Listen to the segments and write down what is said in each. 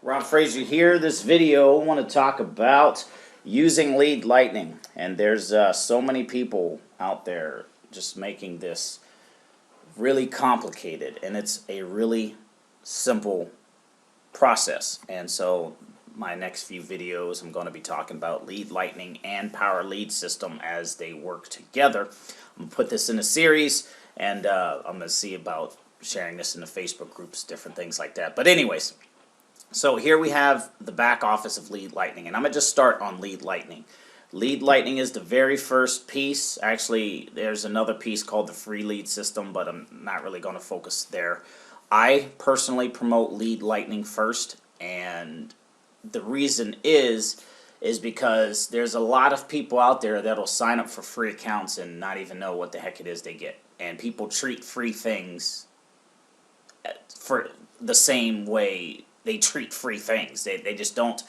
Rob Frazier here. This video I want to talk about using lead lightning, and there's so many people out there just making this really complicated, and it's a really simple process. And so my next few videos I'm going to be talking about lead lightning and power lead system as they work together. I'm going to put this in a series, and I'm going to see about sharing this in the Facebook groups, different things like that. But anyways, so here we have the back office of lead lightning, and I'm going to just start on lead lightning. Lead lightning is the very first piece. Actually, there's another piece called the free lead system, but I'm not really going to focus there. I personally promote lead lightning first, and the reason is because there's a lot of people out there that'll sign up for free accounts and not even know what the heck it is they get. And people treat free things for the same way they treat free things. They just don't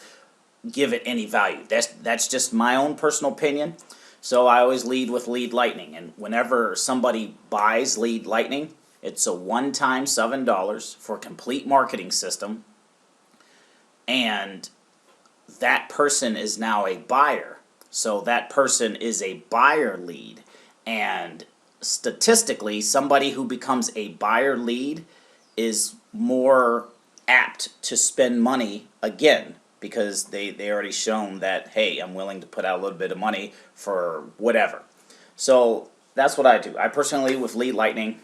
give it any value. That's just my own personal opinion. So I always lead with lead lightning, and whenever somebody buys lead lightning, it's a one-time $7 for a complete marketing system, and that person is now a buyer. So that person is a buyer lead, and statistically, somebody who becomes a buyer lead is more apt to spend money again, because they already shown that, hey, I'm willing to put out a little bit of money for whatever. So that's what I do. I personally lead with lead lightning,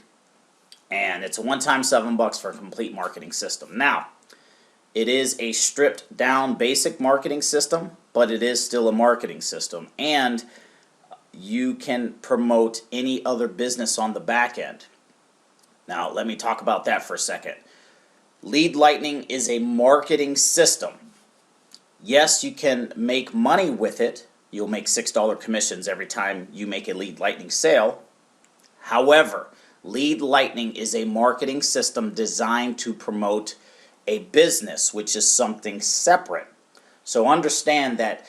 and it's a one-time $7 for a complete marketing system. Now, it is a stripped down basic marketing system, but it is still a marketing system, and you can promote any other business on the back end. Now, let me talk about that for a second. Lead lightning is a marketing system. Yes, you can make money with it. You'll make $6 commissions every time you make a lead lightning sale. However, lead lightning is a marketing system designed to promote a business, which is something separate. So understand that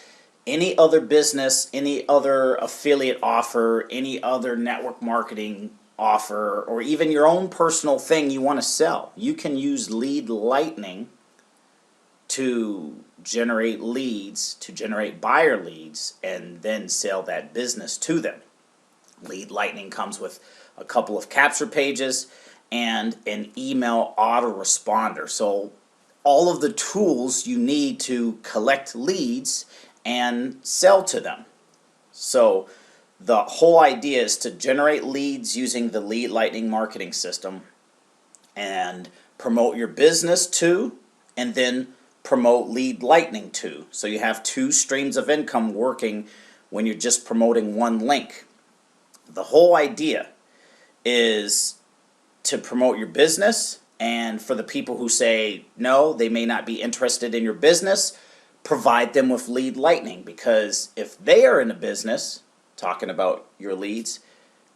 any other business, any other affiliate offer, any other network marketing offer, or even your own personal thing you want to sell, you can use lead lightning to generate leads, to generate buyer leads, and then sell that business to them. Lead lightning comes with a couple of capture pages and an email autoresponder. So all of the tools you need to collect leads and sell to them. So the whole idea is to generate leads using the lead lightning marketing system and promote your business to, and then promote lead lightning to. So you have two streams of income working when you're just promoting one link. The whole idea is to promote your business, and for the people who say no, they may not be interested in your business, provide them with lead lightning, because if they are in a business talking about your leads,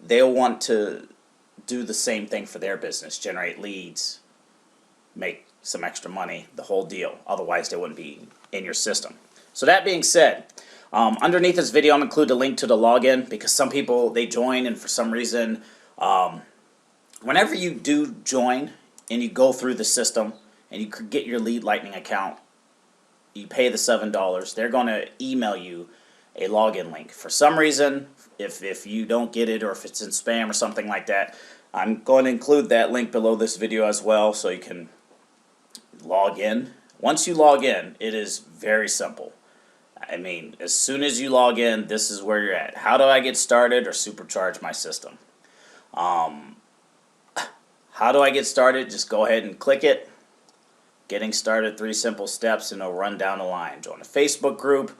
they'll want to do the same thing for their business, generate leads, make some extra money, the whole deal. Otherwise, they wouldn't be in your system. So that being said, underneath this video, I'm include a link to the login, because some people, they join, and for some reason, whenever you do join and you go through the system and you could get your lead lightning account, you pay the $7, they're going to email you a login link. For some reason, if you don't get it, or if it's in spam or something like that, I'm going to include that link below this video as well, so you can log in. Once you log in, it is very simple. I mean, as soon as you log in, this is where you're at. How do I get started or supercharge my system? How do I get started? Just go ahead and click it. Getting started, 3 simple steps, and it'll run down the line. Join a Facebook group.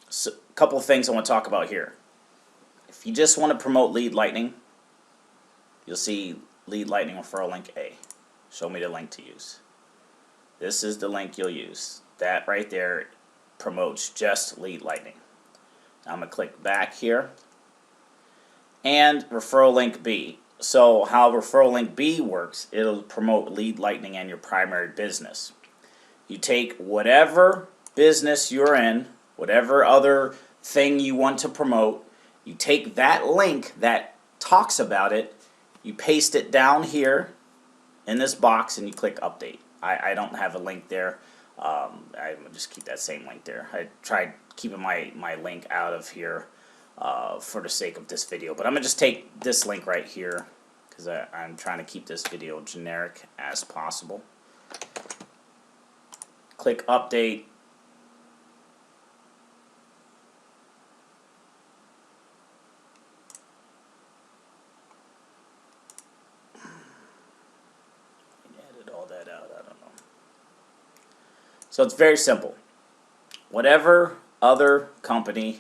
So a couple of things I want to talk about here. If you just want to promote lead lightning, you'll see lead lightning referral link A. Show me the link to use. This is the link you'll use. That right there promotes just lead lightning. Now I'm going to click back here. And referral link B. So how referral link B works, it'll promote lead lightning and your primary business. You take whatever business you're in, whatever other thing you want to promote, you take that link that talks about it, you paste it down here in this box, and you click update. I don't have a link there. I'm going to just keep that same link there. I tried keeping my link out of here for the sake of this video. But I'm going to just take this link right here because I'm trying to keep this video generic as possible. Click update. Edit all that out, I don't know. So it's very simple. Whatever other company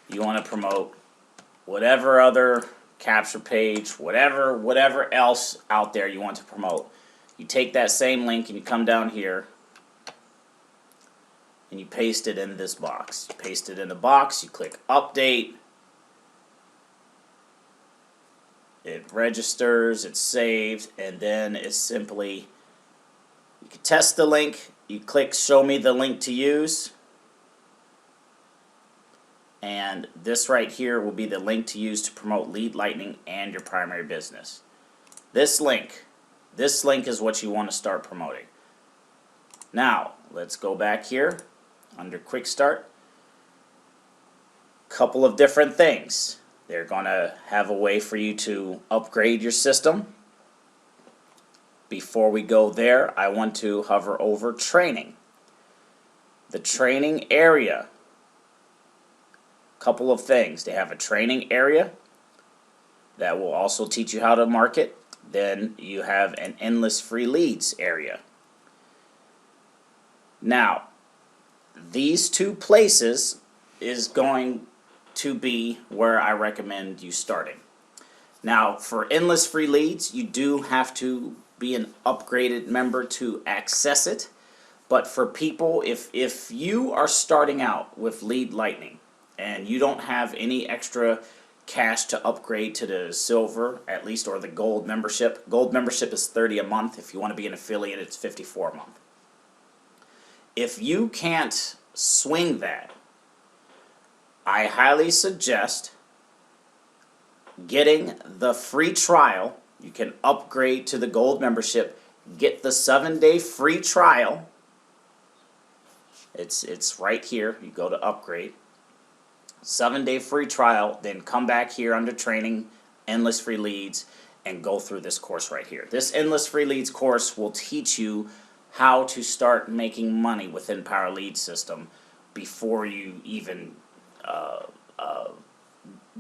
you want to promote, whatever other capture page, whatever else out there you want to promote, you take that same link and you come down here and you paste it in this box. You paste it in the box, you click update, it registers, it's saved, and then it's simply, you can test the link, you click show me the link to use, and this right here will be the link to use to promote Lead Lightning and your primary business. This link is what you want to start promoting. Now, let's go back here under Quick Start. Couple of different things. They're going to have a way for you to upgrade your system. Before we go there, I want to hover over training. The training area. Couple of things. They have a training area that will also teach you how to market. Then you have an endless free leads area. Now, these two places is going to be where I recommend you starting. Now, for endless free leads, you do have to be an upgraded member to access it. But for people, if you are starting out with Lead Lightning and you don't have any extra cash to upgrade to the silver, at least, or the gold membership. Gold membership is $30 a month. If you want to be an affiliate, it's $54 a month. If you can't swing that, I highly suggest getting the free trial. You can upgrade to the gold membership, get the 7-day free trial. It's right here. You go to upgrade. 7-day free trial, then come back here under training, endless free leads, and go through this course right here. This endless free leads course will teach you how to start making money within Power Lead System before you even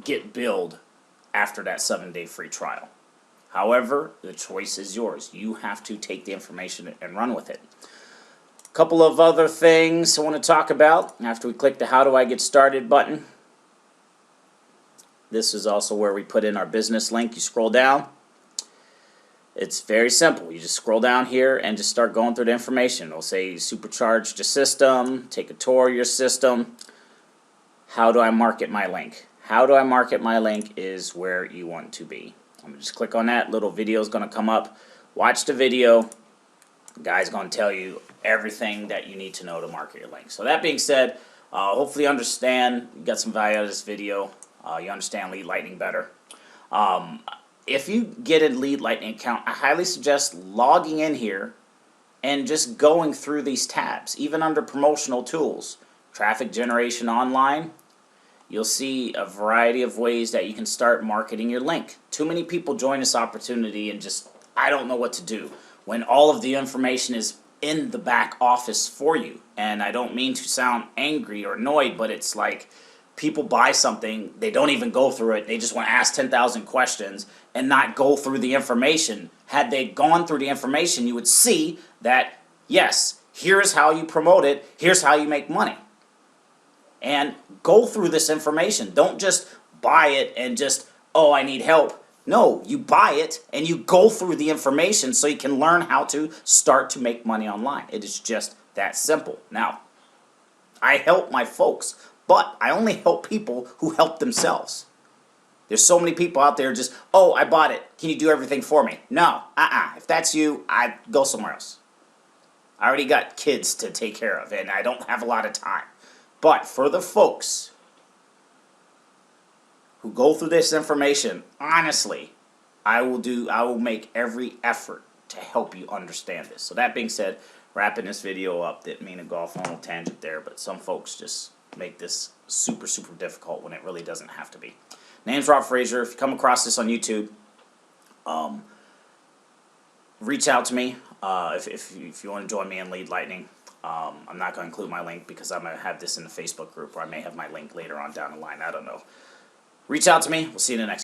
get billed after that 7-day free trial. However, the choice is yours. You have to take the information and run with it. A couple of other things I want to talk about after we click the How Do I Get Started button. This is also where we put in our business link. You scroll down. It's very simple. You just scroll down here and just start going through the information. It'll say supercharge your system, take a tour of your system. How do I market my link? How do I market my link is where you want to be. I'm going to just click on that. Little video is going to come up. Watch the video. The guy's going to tell you everything that you need to know to market your link. So that being said, hopefully you understand, you got some value out of this video. You understand Lead Lightning better. If you get a Lead Lightning account, I highly suggest logging in here and just going through these tabs. Even under promotional tools, traffic generation online, you'll see a variety of ways that you can start marketing your link. Too many people join this opportunity and just, I don't know what to do, when all of the information is in the back office for you. And I don't mean to sound angry or annoyed, but it's like people buy something, they don't even go through it, they just want to ask 10,000 questions and not go through the information. Had they gone through the information, you would see that, yes, here's how you promote it, here's how you make money. And go through this information. Don't just buy it and just, oh, I need help. No, you buy it and you go through the information so you can learn how to start to make money online. It is just that simple. Now, I help my folks, but I only help people who help themselves. There's so many people out there just, oh, I bought it. Can you do everything for me? No, If that's you, I go somewhere else. I already got kids to take care of and I don't have a lot of time. But for the folks who go through this information, honestly, I will make every effort to help you understand this. So that being said, wrapping this video up, didn't mean to go off on a little tangent there, but some folks just make this super, super difficult when it really doesn't have to be. Name's Rob Frazier. If you come across this on YouTube, reach out to me if you want to join me in Lead Lightning. I'm not going to include my link because I'm going to have this in the Facebook group, or I may have my link later on down the line. I don't know. Reach out to me. We'll see you in the next